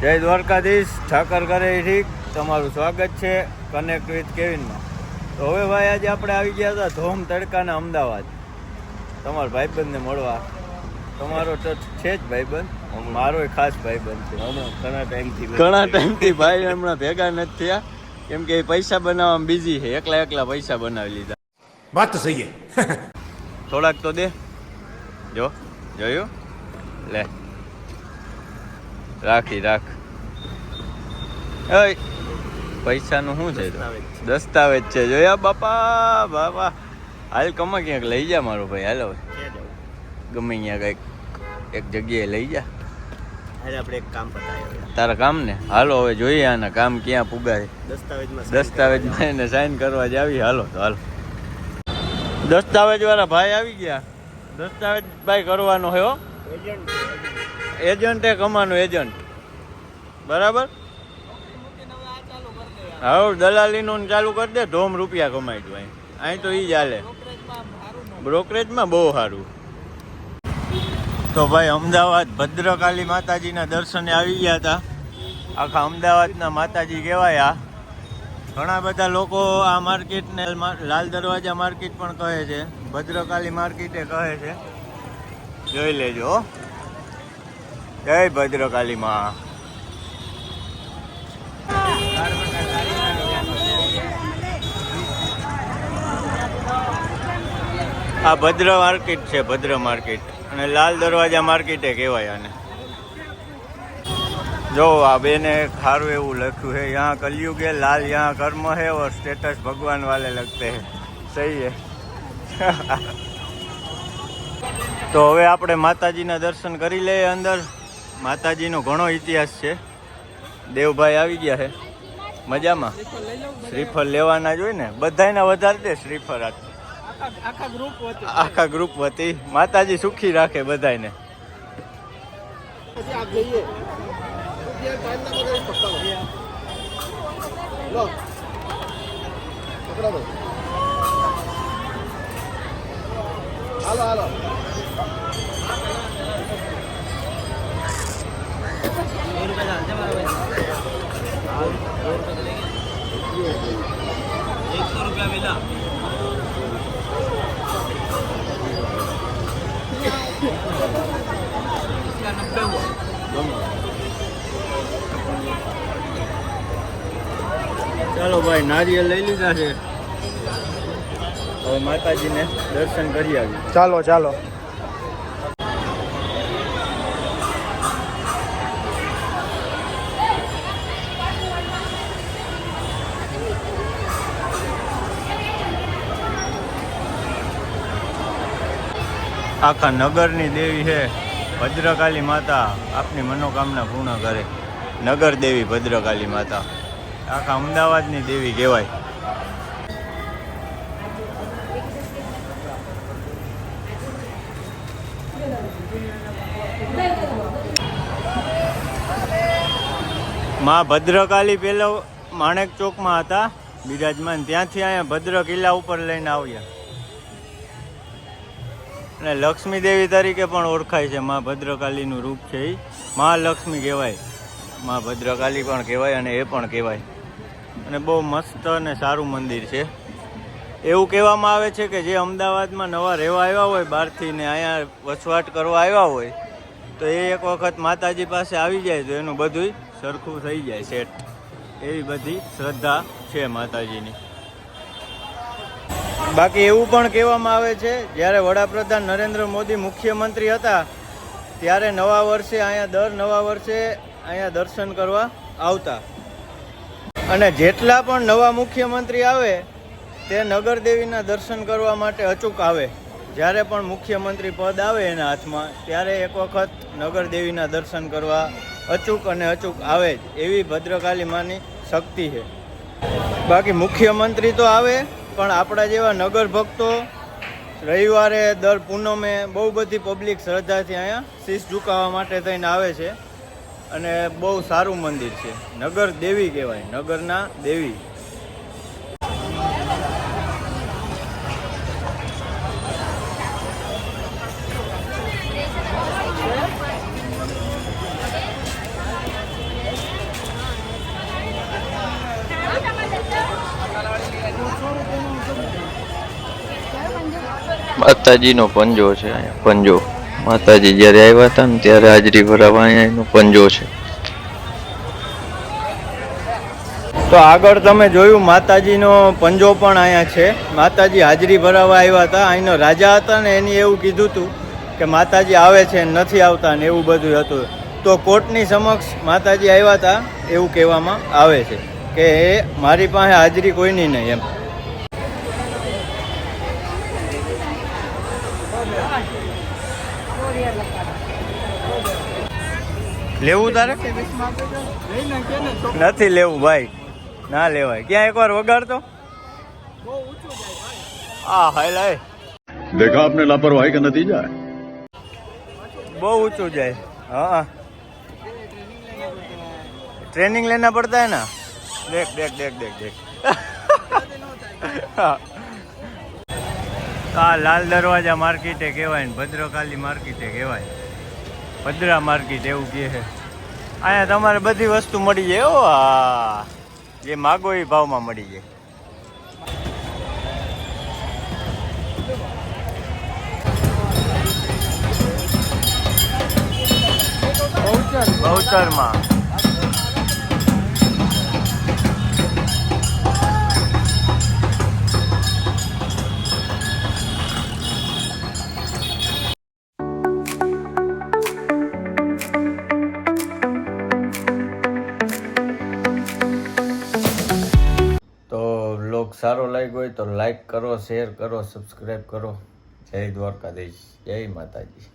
જય દ્વારકાધીશ, ઠાકર કરે ઠીક. તમારું સ્વાગત છે કનેક્ટ વિથ કેવિનમાં. તો હવે ભાઈ આજે આપણે આવી ગયા હતા ધોમ તડકાના અમદાવાદ તમારા ભાઈબંધને મળવા. તમારો તો છે જ ભાઈબંધ, મારો ખાસ ભાઈબંધ છે. ઘણા ટાઈમથી ભાઈ હમણાં ભેગા નથી થયા કેમ કે પૈસા બનાવવામાં બિઝી છે. એકલા પૈસા બનાવી લીધા. વાત તો સહી છે. થોડાક તો દે. જોયું લે, રાખ પૈસાનું શું છે? દસ્તાવેજ છે. જોયા બાપા હાલ કમા ક્યાંક લઈ જા મારો ભાઈ. હાલો ગમે ત્યાં કંઈક એક જગ્યાએ લઈ જા. આપણે એક કામ પતાવ્યો તારા કામ ને. હાલો હવે જોઈએ આના કામ ક્યાં પુગાય. દસ્તાવેજમાં એને સાઈન કરવા જ આવી. હાલો તો હાલો. દસ્તાવેજ વાળા ભાઈ આવી ગયા. દસ્તાવેજ ભાઈ કરવાનો હે હો. એજન્ટ કમાનો એજન્ટ બરાબર. હવે દલાલીનું ચાલુ કરી દે. ધોમ રૂપિયા કમાઈ દો. અહીં તો ઈ જ હાલે. બ્રોકરેજમાં બહુ સારું. તો ભાઈ અમદાવાદ ભદ્રકાલી માતાજીના દર્શને આવી ગયા હતા. આખા અમદાવાદના માતાજી કહેવાય. આ ઘણા બધા લોકો આ માર્કેટને લાલ દરવાજા માર્કેટ પણ કહે છે, ભદ્રકાલી માર્કેટે કહે છે. જોઈ લેજો. જય ભદ્રકાલી માં. આ ભદ્ર માર્કેટ છે, ભદ્ર માર્કેટ. અને લાલ દરવાજા માર્કેટે કહેવાય આને. જો આ બેને ખારું એવું લખ્યું है, यहाँ कलयुग है, लाल यहाँ कर्म है और स्टेटस भगवान वाले लगते हैं. सही है. તો હવે આપણે માતાજીના દર્શન કરી લઈએ અંદર. માતાજીનો ઘણો ઇતિહાસ છે. દેવભાઈ આવી ગયા છે મજામાં. શ્રીફળ લેવાના જ હોય ને બધાયના. વધારે દે શ્રીફળ. આખા ગ્રુપ વતી માતાજી સુખી રાખે બધાને. હાલો ₹100 मिला. ચાલો ભાઈ નારિયેળ લઈ લીધા છે. હવે માતાજીને દર્શન કરી આવી. ચાલો આખા નગરની દેવી છે ભદ્રકાલી માતા. આપની મનોકામના પૂર્ણ કરે. નગર દેવી ભદ્રકાલી માતા આખા અમદાવાદની દેવી કહેવાય. માં ભદ્રકાલી પહેલા માણેક ચોકમાં હતા બિરાજમાન. ત્યાંથી અહીંયા ભદ્ર કિલ્લા ઉપર લઈને આવ્યા. અને લક્ષ્મી દેવી તરીકે પણ ઓળખાય છે. માં ભદ્રકાલીનું રૂપ છે એ મહાલક્ષ્મી કહેવાય. માં ભદ્રકાલી પણ કહેવાય અને એ પણ કહેવાય. અને બહુ મસ્ત અને સારું મંદિર છે. એવું કહેવામાં આવે છે કે જે અમદાવાદમાં નવા રહેવા આવ્યા હોય બહારથી ને અહીંયા વસવાટ કરવા આવ્યા હોય તો એ એક વખત માતાજી પાસે આવી જાય તો એનું બધું સરખું થઈ જાય સેટ. એવી બધી શ્રદ્ધા છે માતાજીની. બાકી એવું પણ કહેવામાં આવે છે જ્યારે વડાપ્રધાન નરેન્દ્ર મોદી મુખ્યમંત્રી હતા ત્યારે નવા વર્ષે અહીંયા દર્શન કરવા આવતા. અને જેટલા પણ નવા મુખ્યમંત્રી આવે તે નગરદેવીના દર્શન કરવા માટે અચૂક આવે. જ્યારે પણ મુખ્યમંત્રી પદ આવે એના હાથમાં ત્યારે એક વખત નગરદેવીના દર્શન કરવા અચૂક આવે જ. એવી ભદ્રકાલી માની શક્તિ છે. બાકી મુખ્યમંત્રી તો આવે પણ આપણા જેવા નગર ભક્તો રવિવારે દર પૂનમે બહુ બધી પબ્લિક શ્રદ્ધાથી અહીંયા શીશ ઝુકાવવા માટે થઈને આવે છે. અને બહુ સારું મંદિર છે. નગર દેવી કહેવાય, નગરના દેવી. માતાજીનો પંજો છે અહીંયા પંજો માતાજી જ્યારે આવ્યા હતા ને ત્યારે હાજરી ભરાવા અહીંયા એનો પંજો છે. તો આગળ તમે જોયું માતાજીનો પંજો પણ અહીંયા છે. માતાજી હાજરી ભરાવા આવ્યા હતા. અહીંનો રાજા હતા ને એની એવું કીધું હતું કે માતાજી આવે છે નથી આવતા ને એવું બધું હતું. તો કોર્ટની સમક્ષ માતાજી આવ્યા હતા એવું કહેવામાં આવે છે કે મારી પાસે હાજરી કોઈની નહીં એમ. લેવું તારે નથી લેવું ભાઈ ના લેવાય. ક્યાં એકવાર વગાડતો આ હાલ હાય देखा आपने लापरवाही का नतीजा है. બહુ ઊંચું જાય. हाँ ट्रेनिंग लेना पड़ता है ना. देख देख देख देख देख આ લાલ દરવાજા માર્કેટે કહેવાય ને ભદ્રકાલી માર્કેટે કહેવાય. ભદ્રા માર્કેટ એવું કહે છે. અહીંયા તમારે બધી વસ્તુ મળી જાય. ઓ હા જે માગો એ ભાવમાં મળી જાય. બહુચરમાં તો વ્લોગ સારો લાગ્યો હોય તો લાઈક કરો, શેર કરો, સબસ્ક્રાઈબ કરો. જય દ્વારકાધીશ, જય માતાજી.